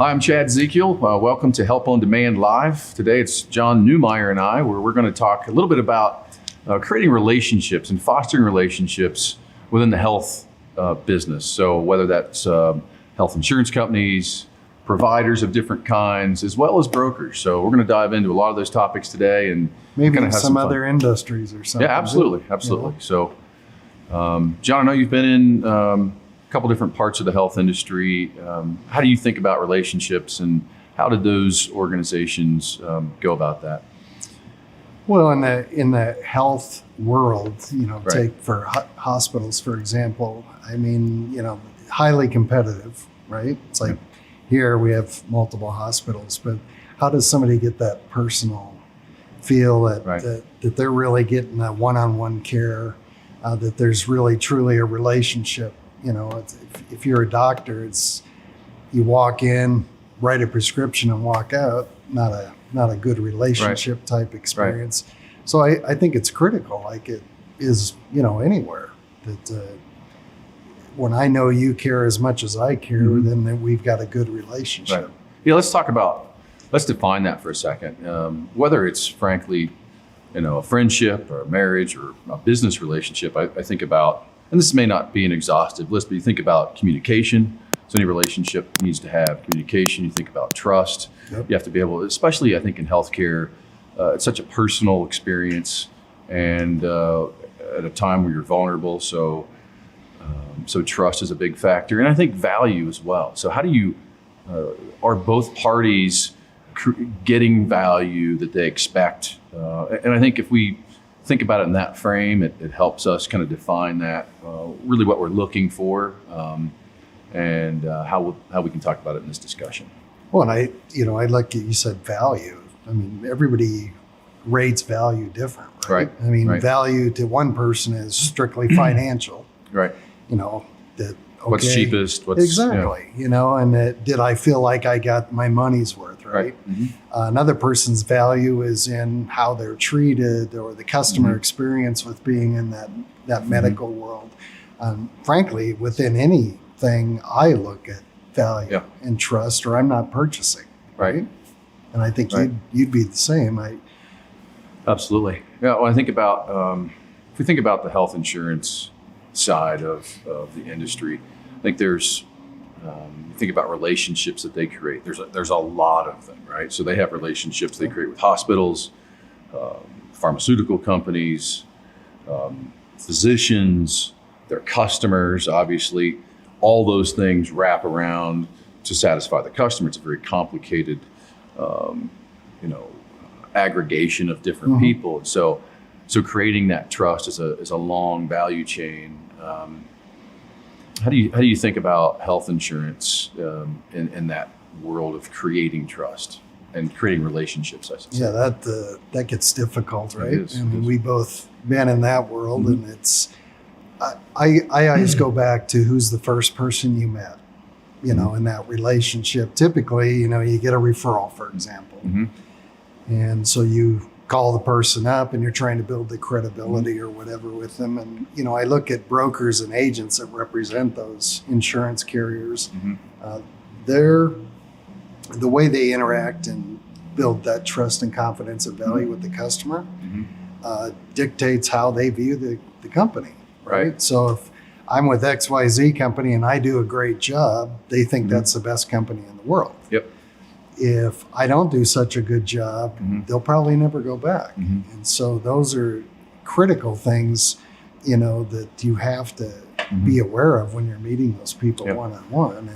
Hi, I'm Chad Ezekiel. Welcome to Help on Demand Live. Today it's John Newmeyer and I, where we're going to talk a little bit about creating relationships and fostering relationships within the health business. So whether that's health insurance companies, providers of different kinds, as well as brokers. So we're going to dive into a lot of those topics today and maybe kind of have some fun. other industries or something. Yeah, absolutely. So, John, I know you've been in a couple different parts of the health industry. How do you think about relationships, and how did those organizations go about that? Well, in the health world, Right. take for hospitals, for example. I mean, highly competitive, right? It's like here we have multiple hospitals, but how does somebody get that personal feel that Right. that they're really getting that one-on-one care, that there's really truly a relationship? If you're a doctor, it's you walk in, write a prescription, and walk out. Not a good relationship type experience. So I think it's critical, like it is, anywhere, that when I know you care as much as I care, then we've got a good relationship. Right. Yeah, let's define that for a second. Whether it's frankly, a friendship or a marriage or a business relationship, I think about, and this may not be an exhaustive list, but you think about communication. So any relationship needs to have communication. You think about trust. Yep. You have to be able, especially I think in healthcare, it's such a personal experience, and at a time where you're vulnerable. So trust is a big factor, and I think value as well. So how do you, are both parties getting value that they expect? And I think if we think about it in that frame, it helps us kind of define that, really what we're looking for, and how we can talk about it in this discussion. Well, and I like you said value. I mean, everybody rates value different, right? Right. I mean, Right. value to one person is strictly financial. Right. That What's okay, cheapest? exactly. And that, did I feel like I got my money's worth, right? Mhm. Another person's value is in how they're treated, or the customer experience with being in that medical world. Frankly, within anything, I look at value and trust, or I'm not purchasing, right? And I think Right. you'd be the same. Absolutely. Yeah. Well, I think about, if we think about the health insurance side of the industry, I think there's, you think about relationships that they create. There's a lot of them, right? So they have relationships they create with hospitals, pharmaceutical companies, physicians, their customers. Obviously, all those things wrap around to satisfy the customer. It's a very complicated, aggregation of different people. And so creating that trust is a long value chain. How do you think about health insurance in that world of creating trust and creating relationships? I should say. Yeah, that gets difficult, right? It is. I mean, we both been in that world, and it's. I always go back to who's the first person you met, in that relationship. Typically, you get a referral, for example. And so you call the person up and you're trying to build the credibility or whatever with them. And, I look at brokers and agents that represent those insurance carriers. The way they interact and build that trust and confidence and value with the customer dictates how they view the company. Right. So if I'm with XYZ company and I do a great job, they think that's the best company in the world. Yep. If I don't do such a good job, they'll probably never go back. And so those are critical things, that you have to be aware of when you're meeting those people one-on-one.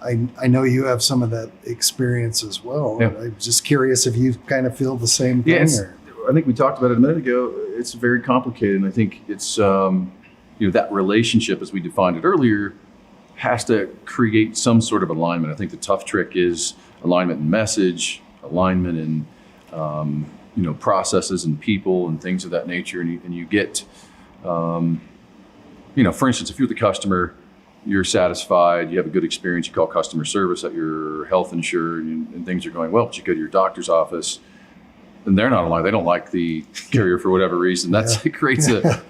And I know you have some of that experience as well. Yeah. I'm just curious if you kind of feel the same thing. Yeah, I think we talked about it a minute ago. It's very complicated, and I think it's that relationship, as we defined it earlier, has to create some sort of alignment. I think the tough trick is alignment in message, alignment in processes and people and things of that nature. And you get, for instance, if you're the customer, you're satisfied, you have a good experience, you call customer service at your health insurer, and things are going well, but you go to your doctor's office and they're not aligned. They don't like the carrier for whatever reason. It creates a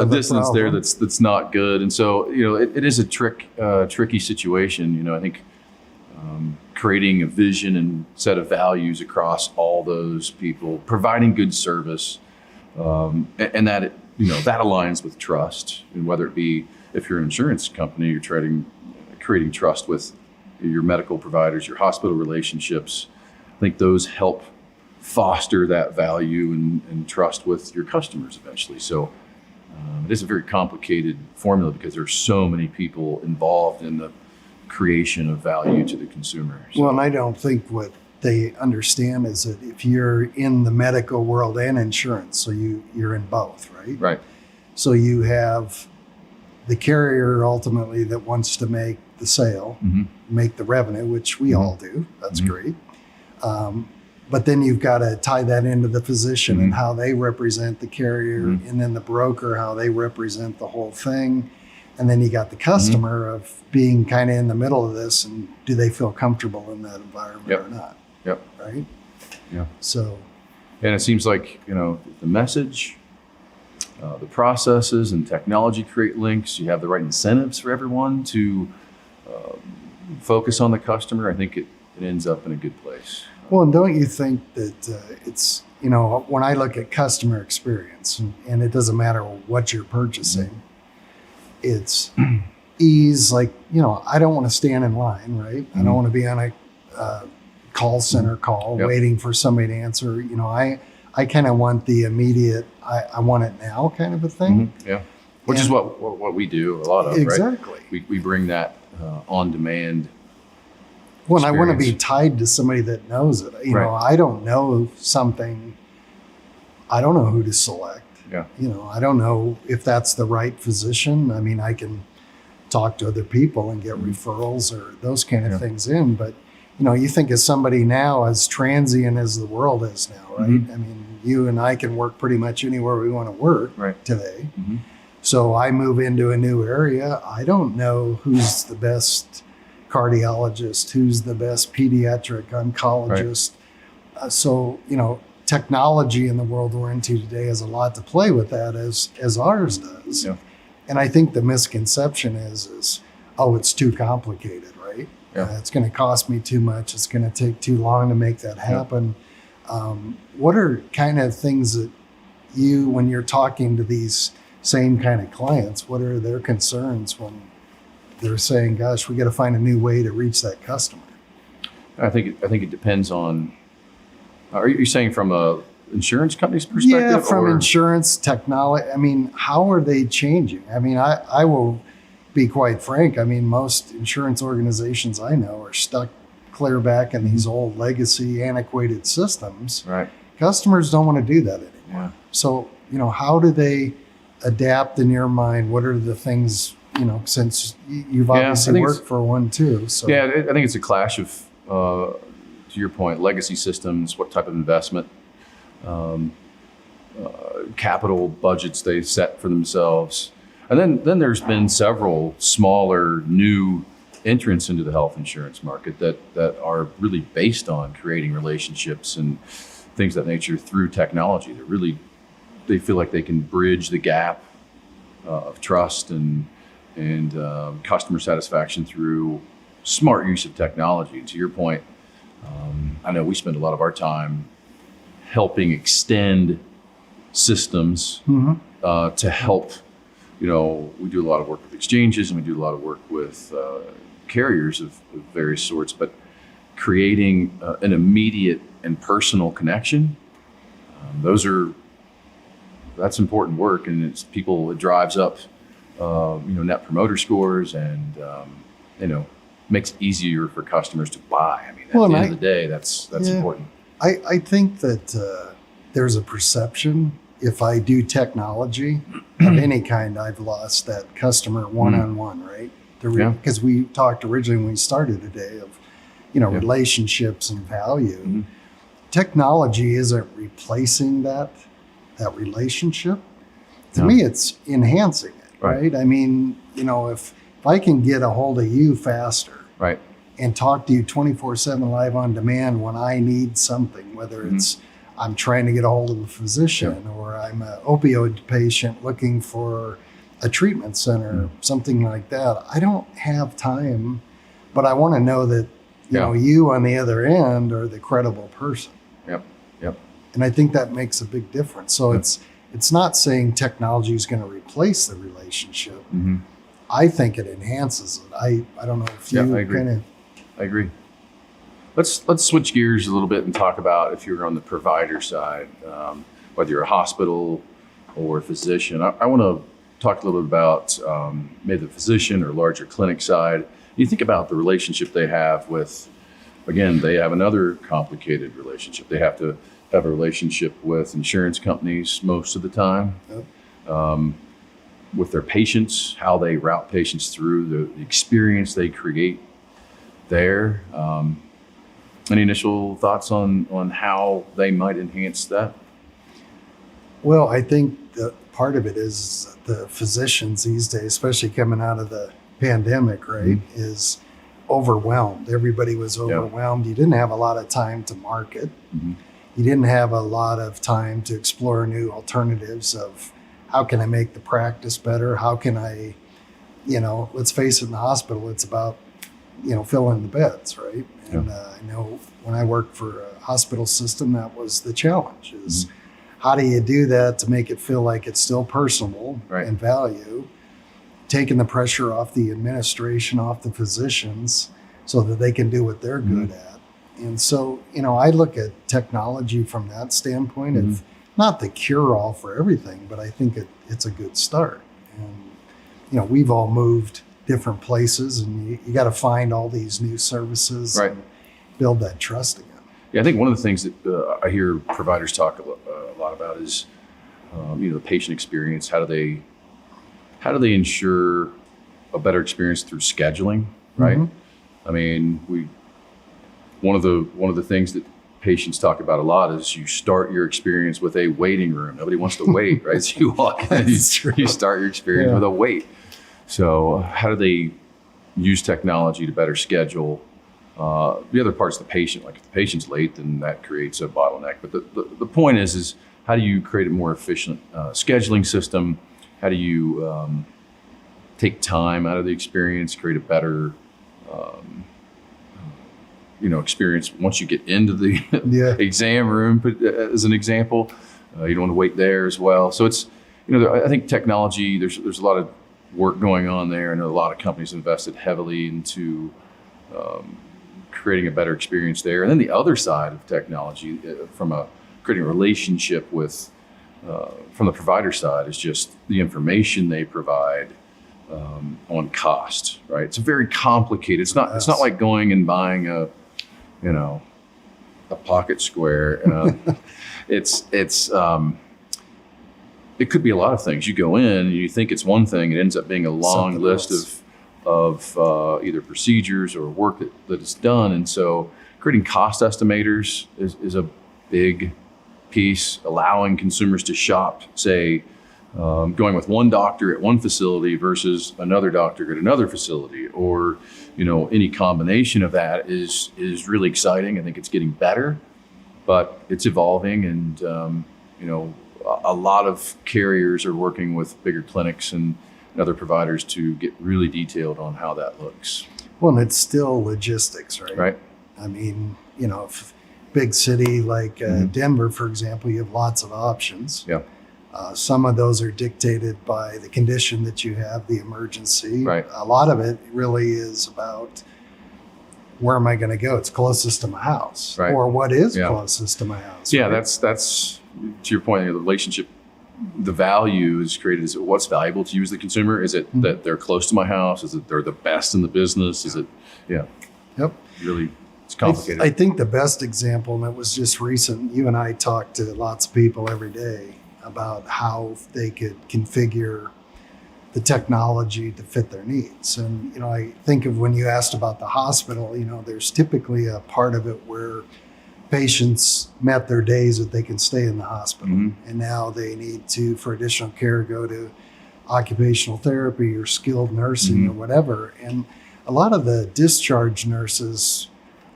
distance there that's not good. And so, it is a tricky situation. I think creating a vision and set of values across all those people, providing good service, and that that aligns with trust. And whether it be if you're an insurance company, you're creating trust with your medical providers, your hospital relationships. I think those help foster that value and trust with your customers eventually. So it is a very complicated formula because there's so many people involved in the creation of value to the consumer. So, Well, and I don't think what they understand is that if you're in the medical world and insurance, so you're in both, right? right. So you have the carrier ultimately that wants to make the sale, make the revenue, which we all do. That's great. But then you've got to tie that into the physician and how they represent the carrier, and then the broker, how they represent the whole thing. And then you got the customer of being kind of in the middle of this, and do they feel comfortable in that environment or not? Yep. Right? Yeah. So, And it seems like, the message, the processes and technology create links. You have the right incentives for everyone to focus on the customer. I think it ends up in a good place. well, and don't you think that it's, when I look at customer experience, and it doesn't matter what you're purchasing, it's ease. Like, I don't want to stand in line, right? I don't want to be on a call center call waiting for somebody to answer. I kind of want the immediate, I want it now kind of a thing. Yeah. Which is what we do a lot of, Exactly. right? We bring that on demand. Well, and I want to be experience. tied to somebody that knows it. Right. I don't know something. I don't know who to select. Yeah. I don't know if that's the right physician. I mean, I can talk to other people and get referrals or those kind of things in. But, you think of somebody now as transient as the world is now, right? I mean, you and I can work pretty much anywhere we want to work today. So I move into a new area. I don't know who's the best cardiologist, who's the best pediatric oncologist. So, technology in the world we're into today has a lot to play with that as ours does. Yeah. And I think the misconception is, oh, it's too complicated, right? Yeah. It's going to cost me too much. It's going to take too long to make that happen. What are kind of things that when you're talking to these same kind of clients, what are their concerns when they're saying, gosh, we got to find a new way to reach that customer? I think it depends on. Are you saying from a insurance company's perspective? Yeah, from or? insurance, technology. I mean, how are they changing? I mean, I will be quite frank. I mean, most insurance organizations I know are stuck clear back in these old legacy, antiquated systems. Right. Customers don't want to do that anymore. Yeah. So, how do they adapt in your mind? What are the things, since you've obviously worked for one too? So Yeah, I think it's a clash of, to your point, legacy systems, what type of investment, capital budgets they set for themselves. And then there's been several smaller new entrants into the health insurance market that are really based on creating relationships and things of that nature through technology. They feel like they can bridge the gap of trust and customer satisfaction through smart use of technology. And to your point, I know we spend a lot of our time helping extend systems to help. We do a lot of work with exchanges and we do a lot of work with carriers of various sorts, but creating an immediate and personal connection, that's important work, and it drives up net promoter scores and makes it easier for customers to buy. I mean, at the end of the day, that's important. I think that there's a perception if I do technology of any kind, I've lost that customer one-on-one, right? Because we talked originally when we started today of, relationships and value. Technology isn't replacing that relationship. To me, it's enhancing it, right? I mean, if I can get a hold of you faster, right, and talk to you 24/7 live on demand when I need something, whether it's I'm trying to get a hold of a physician or I'm an opioid patient looking for a treatment center, something like that. I don't have time, but I want to know that You know, you on the other end are the credible person. Yep. Yep. And I think that makes a big difference. So it's not saying technology is going to replace the relationship. Mm-hmm. I think it enhances it. I don't know if you I agree. kind of. I agree. Let's switch gears a little bit and talk about if you're on the provider side, whether you're a hospital or a physician. I want to talk a little bit about maybe the physician or larger clinic side. You think about the relationship they have with, again, they have another complicated relationship. They have to have a relationship with insurance companies most of the time, with their patients, how they route patients through, the experience they create there. Any initial thoughts on how they might enhance that? Well, I think that part of it is the physicians these days, especially coming out of the pandemic, right, is overwhelmed. Everybody was overwhelmed. You didn't have a lot of time to market. Mm-hmm. You didn't have a lot of time to explore new alternatives of how can I make the practice better? How can I, let's face it, in the hospital, it's about, filling the beds, right? And I know when I worked for a hospital system, that was the challenge is how do you do that to make it feel like it's still personal and value, taking the pressure off the administration, off the physicians so that they can do what they're good at. And so, I look at technology from that standpoint of not the cure-all for everything, but I think it's a good start. And, we've all moved different places and you got to find all these new services and build that trust again. Yeah, I think one of the things that I hear providers talk a lot about is, the patient experience. How do they ensure a better experience through scheduling, right? I mean, one of the things that patients talk about a lot is you start your experience with a waiting room. Nobody wants to wait, right? So you walk in, you start your experience with a wait. So how do they use technology to better schedule? The other part's the patient. Like if the patient's late, then that creates a bottleneck. But the point is how do you create a more efficient scheduling system? How do you take time out of the experience, create a better experience once you get into the exam room, as an example? You don't want to wait there as well. So it's, I think technology, there's a lot of work going on there. I know a lot of companies invested heavily into creating a better experience there. And then the other side of technology from creating a relationship with, from the provider side is just the information they provide on cost, right? It's very complicated. It's not like going and buying a pocket square. It could be a lot of things. You go in and you think it's one thing, it ends up being a long list of either procedures or work that is done. And so creating cost estimators is a big piece, allowing consumers to shop, say, going with one doctor at one facility versus another doctor at another facility, or any combination of that is really exciting. I think it's getting better, but it's evolving, and a lot of carriers are working with bigger clinics and other providers to get really detailed on how that looks. Well, and it's still logistics, right? Right. I mean, if big city like Denver, for example, you have lots of options. Yeah. Some of those are dictated by the condition that you have, the emergency. Right. A lot of it really is about where am I going to go? It's closest to my house, or what is closest to my house. Yeah, right? that's to your point. The relationship, the value is created. Is it what's valuable to you as the consumer? Is it that they're close to my house? Is it they're the best in the business? Is it? Yeah. Yep. Really, it's complicated. I think the best example, and it was just recent. You and I talk to lots of people every day about how they could configure the technology to fit their needs. And, I think of when you asked about the hospital, there's typically a part of it where patients met their days that they can stay in the hospital. And now they need to, for additional care, go to occupational therapy or skilled nursing or whatever. And a lot of the discharge nurses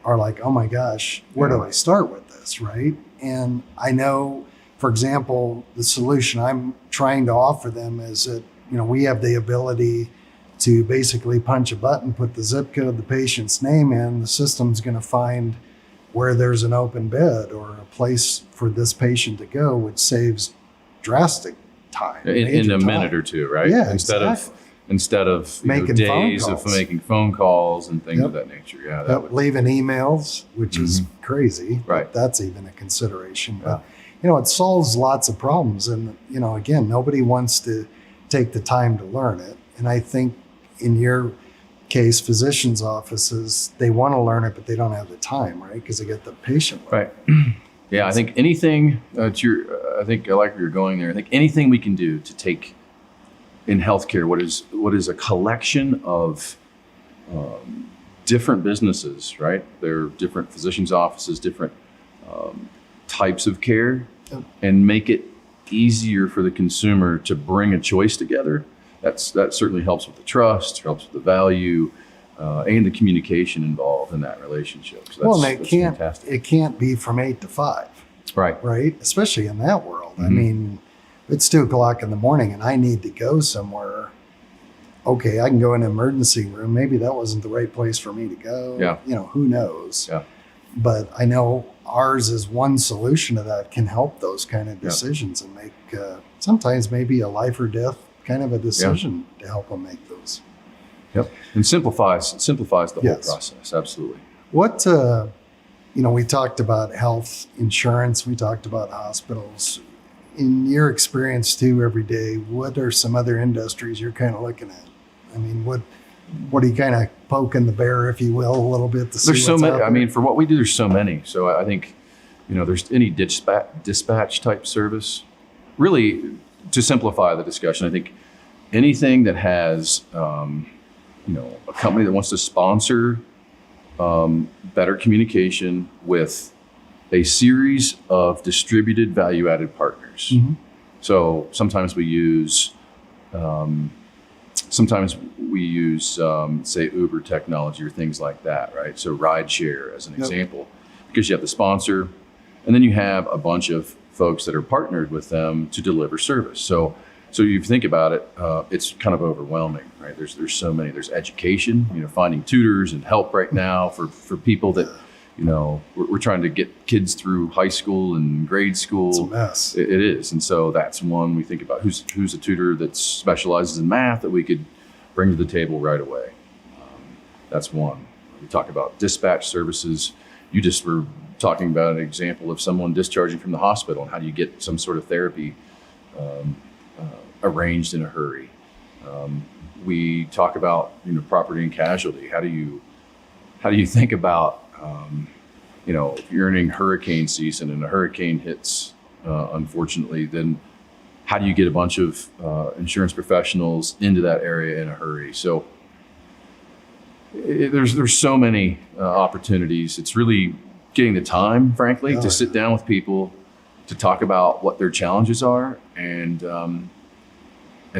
are like, oh my gosh, where do I start with this, right? And I know, for example, the solution I'm trying to offer them is that, we have the ability to basically punch a button, put the zip code, the patient's name in, the system's going to find where there's an open bed or a place for this patient to go, which saves drastic time. In a minute or two, right? Yeah, instead exactly. of Making phone days of calls. making phone calls and things Yep. of that nature. Yeah, that would. Leaving emails, which is crazy. Right. That's even a consideration. Yeah. But, it solves lots of problems. And, again, nobody wants to take the time to learn it. And I think in your case, physicians' offices, they want to learn it, but they don't have the time, right? Because they get the patient. Right. Yeah, I think anything I think I like where you're going there. I think anything we can do to take in healthcare what is a collection of different businesses, right? There are different physicians' offices, different types of care, Yep. and make it easier for the consumer to bring a choice together. That certainly helps with the trust, helps with the value, and the communication involved in that relationship. So Well, and that's fantastic. it can't be from 8 to 5, Right. right? Especially in that world. I Mhm. mean, it's 2:00 in the morning and I need to go somewhere. Okay, I can go in an emergency room. Maybe that wasn't the right place for me to go. Yeah. Who knows? Yeah. But I know ours is one solution to that, can help those kind of Yeah. decisions and make sometimes maybe a life or death kind of a decision to help them make those. Yep. And simplifies the Yes. whole process. Absolutely. What, we talked about health insurance, we talked about hospitals. In your experience too, every day, what are some other industries you're kind of looking at? I mean, what are you kind of poking the bear, if you will, a little bit to see There's so what's many. out I there? mean, for what we do, there's so many. So I think, there's any dispatch type service. Really, to simplify the discussion, I think anything that has, a company that wants to sponsor better communication with a series of distributed value-added partners. Mhm. So sometimes we use, say, Uber technology or things like that, right? So rideshare as an Yep. example, because you have the sponsor, and then you have a bunch of folks that are partnered with them to deliver service. So you think about it, it's kind of overwhelming, right? There's so many. There's education, finding tutors and help right now for people that, we're trying to get kids through high school and grade school. It's a mess. It is, and so that's one we think about. Who's a tutor that specializes in math that we could bring to the table right away? That's one. We talk about dispatch services. You just were talking about an example of someone discharging from the hospital, and how do you get some sort of therapy arranged in a hurry? We talk about property and casualty. How do you think about if you're in hurricane season and a hurricane hits, unfortunately, then how do you get a bunch of insurance professionals into that area in a hurry? So there's so many opportunities. It's really getting the time, frankly, Oh, to sit down with people, to talk about what their challenges are, and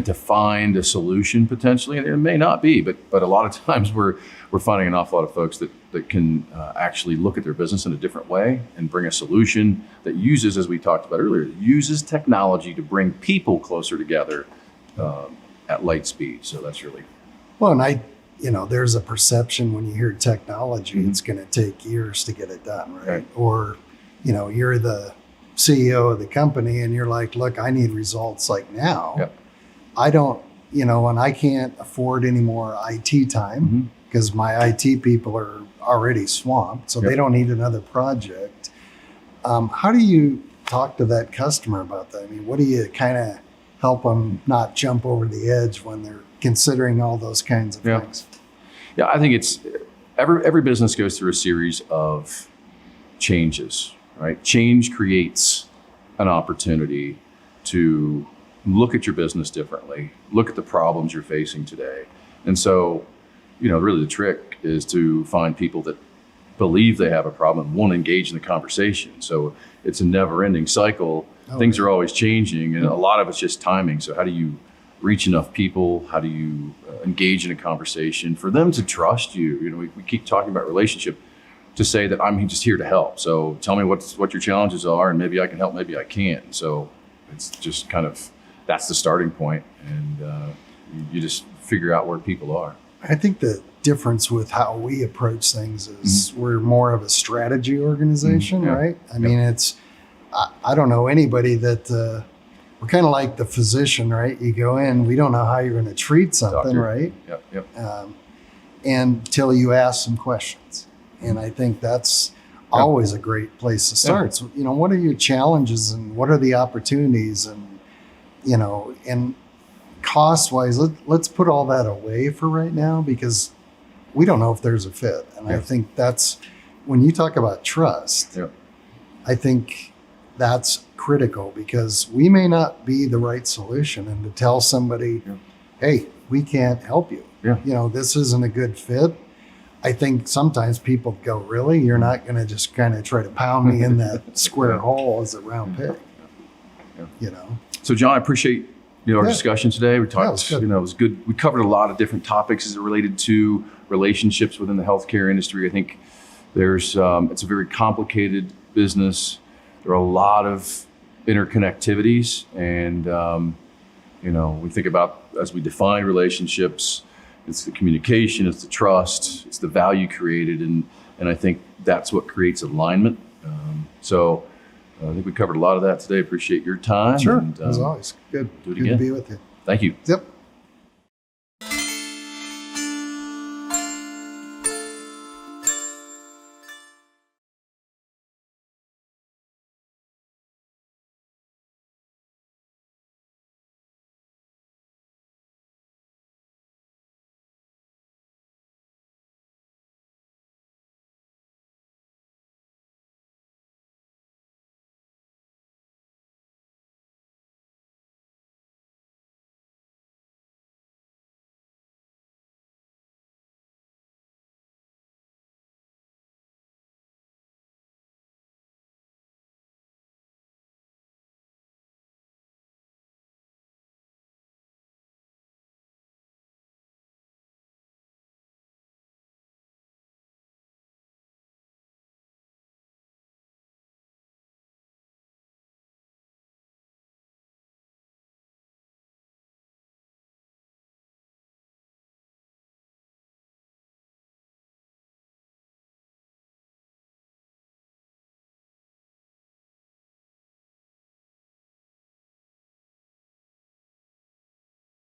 to find a solution potentially. And it may not be, but a lot of times we're finding an awful lot of folks that can actually look at their business in a different way and bring a solution that uses, as we talked about earlier, uses technology to bring people closer together at light speed. So that's really Well, and there's a perception when you hear technology, Mhm. it's going to take years to get it done, right? Right. Or, you're the CEO of the company and you're like, look, I need results like now. Yep. I don't, and I can't afford any more IT time Mhm. because my IT people are already swamped, so Yep. they don't need another project. How do you talk to that customer about that? I mean, what do you kind of help them not jump over the edge when they're considering all those kinds of Yeah. things? Yeah, I think it's every business goes through a series of changes, right? Change creates an opportunity to look at your business differently, look at the problems you're facing today. And so, really the trick is to find people that believe they have a problem and want to engage in the conversation. So it's a never-ending cycle. Oh, Things yeah. are always changing, and a lot of it's just timing. So how do you reach enough people? How do you engage in a conversation for them to trust you? We keep talking about relationship, to say that I'm just here to help. So tell me what your challenges are, and maybe I can help, maybe I can't. So it's just kind of, that's the starting point. And you just figure out where people are. I think the difference with how we approach things is we're more of a strategy organization, Yeah. right? I mean, I don't know anybody that we're kind of like the physician, right? You go in, we don't know how you're going to treat something, Doctor. right? Yep. Until you ask some questions. And I think that's always a great place to start. So, what are your challenges and what are the opportunities, and, and cost wise, let's put all that away for right now, because we don't know if there's a fit. And I think that's when you talk about trust, Yeah. I think that's critical, because we may not be the right solution, and to tell somebody, hey, we can't help you. Yeah. This isn't a good fit. I think sometimes people go, really? You're not going to just kind of try to pound me in that square hole as a round peg, Yeah. So, John, I appreciate our discussion today. We talked, it was good. it was good. We covered a lot of different topics as it related to relationships within the healthcare industry. I think there's it's a very complicated business. There are a lot of interconnectivities, and we think about, as we define relationships, it's the communication, it's the trust, it's the value created, and I think that's what creates alignment. So I think we covered a lot of that today. Appreciate your time. Sure. And, As always. Good. do it Good again. to be with you. Thank you. Yep.